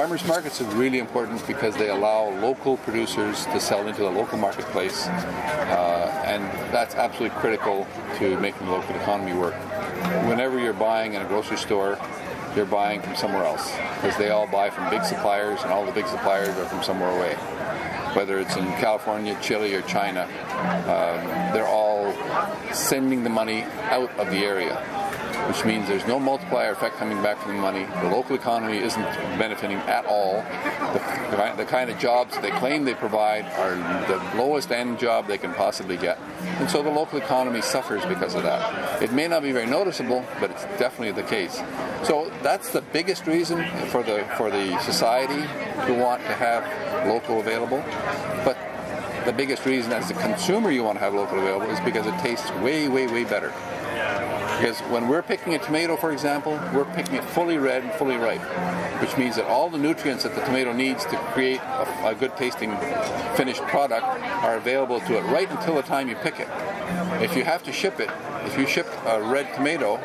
Farmers markets are really important because they allow local producers to sell into the local marketplace, and that's absolutely critical to making the local economy work. Whenever you're buying in a grocery store, you're buying from somewhere else, because they all buy from big suppliers, and all the big suppliers are from somewhere away. Whether it's in California, Chile, or China, they're all sending the money out of the area, which means there's no multiplier effect coming back from the money. The local economy isn't benefiting at all. The kind of jobs that they claim they provide are the lowest end job they can possibly get. And so the local economy suffers because of that. It may not be very noticeable, but it's definitely the case. So that's the biggest reason for the society to want to have local available. But the biggest reason as a consumer you want to have local available is because it tastes way, way, way better. Because when we're picking a tomato, for example, we're picking it fully red and fully ripe, which means that all the nutrients that the tomato needs to create a good tasting finished product are available to it right until the time you pick it. If you have to ship it, if you ship a red tomato,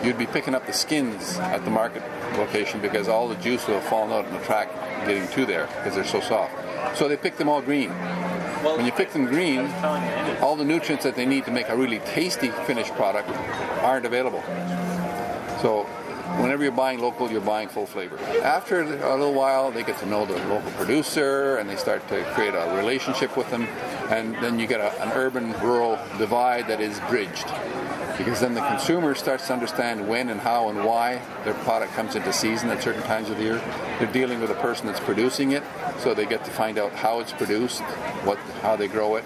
you'd be picking up the skins at the market location because all the juice will have fallen out in the track getting to there because they're so soft. So they pick them all green. When you pick them green, all the nutrients that they need to make a really tasty finished product aren't available. So whenever you're buying local, you're buying full flavor. After a little while, they get to know the local producer and they start to create a relationship with them, and then you get an urban-rural divide that is bridged. Because then the consumer starts to understand when and how and why their product comes into season at certain times of the year. They're dealing with a person that's producing it, so they get to find out how it's produced, how they grow it,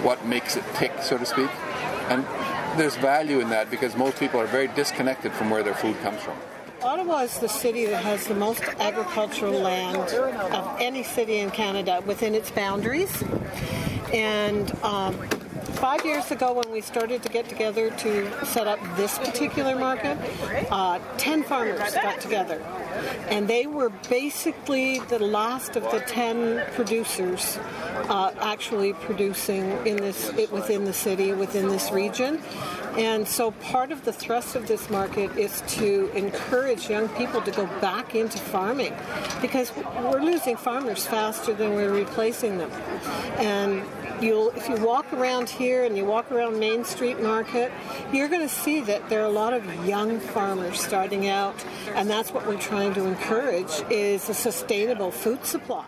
what makes it tick, so to speak. And there's value in that because most people are very disconnected from where their food comes from. Ottawa is the city that has the most agricultural land of any city in Canada within its boundaries. And 5 years ago, when we started to get together to set up this particular market, 10 farmers got together. And they were basically the last of the 10 producers actually producing within the city, within this region. And so part of the thrust of this market is to encourage young people to go back into farming, because we're losing farmers faster than we're replacing them. And if you walk around here and you walk around Main Street Market, you're going to see that there are a lot of young farmers starting out, and that's what we're trying to encourage, is a sustainable food supply.